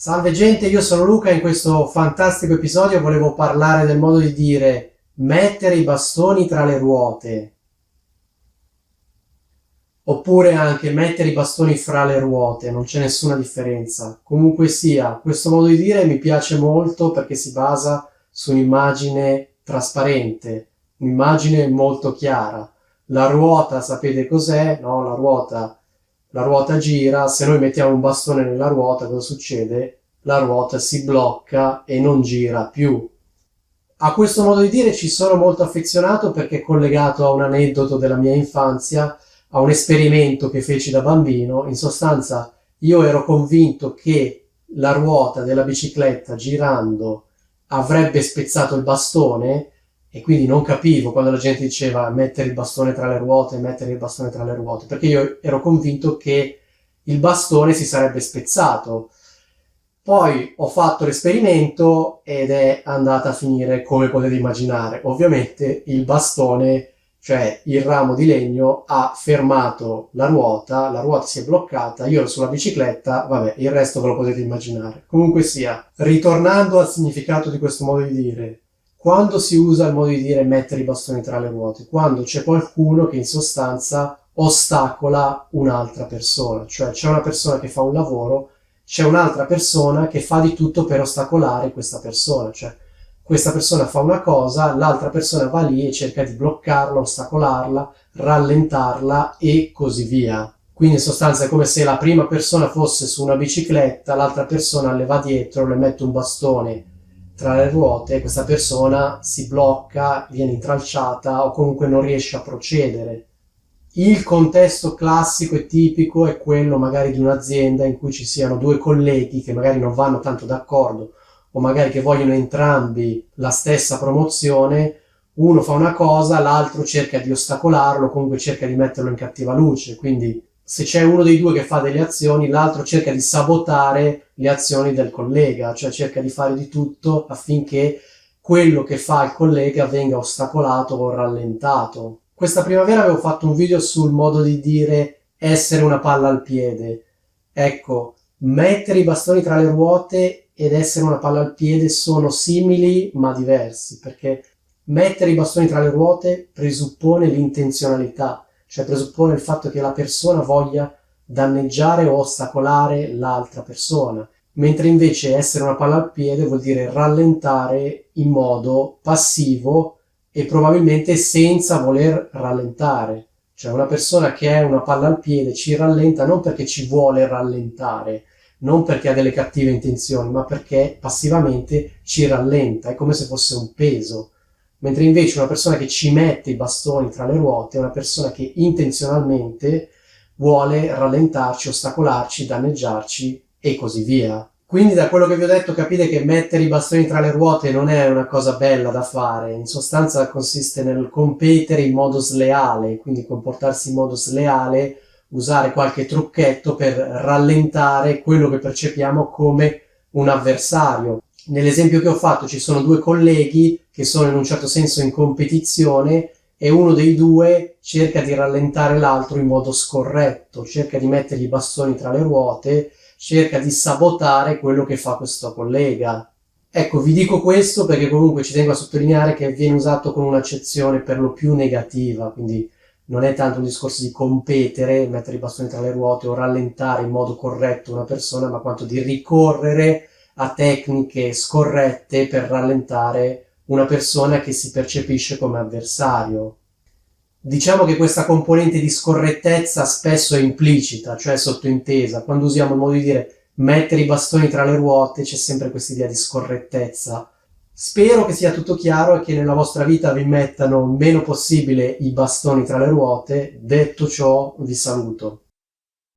Salve gente, io sono Luca e in questo fantastico episodio volevo parlare del modo di dire mettere i bastoni tra le ruote, oppure anche mettere i bastoni fra le ruote, non c'è nessuna differenza. Comunque sia, questo modo di dire mi piace molto perché si basa su un'immagine trasparente, un'immagine molto chiara. La ruota, sapete cos'è? No, la ruota gira, se noi mettiamo un bastone nella ruota, cosa succede? La ruota si blocca e non gira più. A questo modo di dire ci sono molto affezionato perché è collegato a un aneddoto della mia infanzia, a un esperimento che feci da bambino. In sostanza, io ero convinto che la ruota della bicicletta girando avrebbe spezzato il bastone e quindi non capivo quando la gente diceva mettere il bastone tra le ruote, mettere il bastone tra le ruote, perché io ero convinto che il bastone si sarebbe spezzato. Poi ho fatto l'esperimento ed è andata a finire come potete immaginare. Ovviamente il bastone, cioè il ramo di legno, ha fermato la ruota si è bloccata, io ero sulla bicicletta, vabbè, il resto ve lo potete immaginare. Comunque sia, ritornando al significato di questo modo di dire, quando si usa il modo di dire mettere i bastoni tra le ruote? Quando c'è qualcuno che in sostanza ostacola un'altra persona, cioè c'è una persona che fa un lavoro, c'è un'altra persona che fa di tutto per ostacolare questa persona, cioè questa persona fa una cosa, l'altra persona va lì e cerca di bloccarla, ostacolarla, rallentarla e così via. Quindi in sostanza è come se la prima persona fosse su una bicicletta, l'altra persona le va dietro, le mette un bastone tra le ruote e questa persona si blocca, viene intralciata o comunque non riesce a procedere. Il contesto classico e tipico è quello magari di un'azienda in cui ci siano due colleghi che magari non vanno tanto d'accordo o magari che vogliono entrambi la stessa promozione, uno fa una cosa, l'altro cerca di ostacolarlo, comunque cerca di metterlo in cattiva luce, quindi se c'è uno dei due che fa delle azioni, l'altro cerca di sabotare le azioni del collega, cioè cerca di fare di tutto affinché quello che fa il collega venga ostacolato o rallentato. Questa primavera avevo fatto un video sul modo di dire essere una palla al piede. Ecco, mettere i bastoni tra le ruote ed essere una palla al piede sono simili ma diversi, perché mettere i bastoni tra le ruote presuppone l'intenzionalità, cioè presuppone il fatto che la persona voglia danneggiare o ostacolare l'altra persona, mentre invece essere una palla al piede vuol dire rallentare in modo passivo e probabilmente senza voler rallentare. Cioè una persona che è una palla al piede ci rallenta non perché ci vuole rallentare, non perché ha delle cattive intenzioni, ma perché passivamente ci rallenta, è come se fosse un peso. Mentre invece una persona che ci mette i bastoni tra le ruote è una persona che intenzionalmente vuole rallentarci, ostacolarci, danneggiarci e così via. Quindi da quello che vi ho detto capite che mettere i bastoni tra le ruote non è una cosa bella da fare, in sostanza consiste nel competere in modo sleale, quindi comportarsi in modo sleale, usare qualche trucchetto per rallentare quello che percepiamo come un avversario. Nell'esempio che ho fatto ci sono due colleghi che sono in un certo senso in competizione e uno dei due cerca di rallentare l'altro in modo scorretto, cerca di mettergli i bastoni tra le ruote, cerca di sabotare quello che fa questo collega. Ecco, vi dico questo perché comunque ci tengo a sottolineare che viene usato con un'accezione per lo più negativa, quindi non è tanto un discorso di competere, mettere i bastoni tra le ruote o rallentare in modo corretto una persona, ma quanto di ricorrere a tecniche scorrette per rallentare una persona che si percepisce come avversario. Diciamo che questa componente di scorrettezza spesso è implicita, cioè sottointesa. Quando usiamo il modo di dire mettere i bastoni tra le ruote c'è sempre questa idea di scorrettezza. Spero che sia tutto chiaro e che nella vostra vita vi mettano il meno possibile i bastoni tra le ruote. Detto ciò, vi saluto.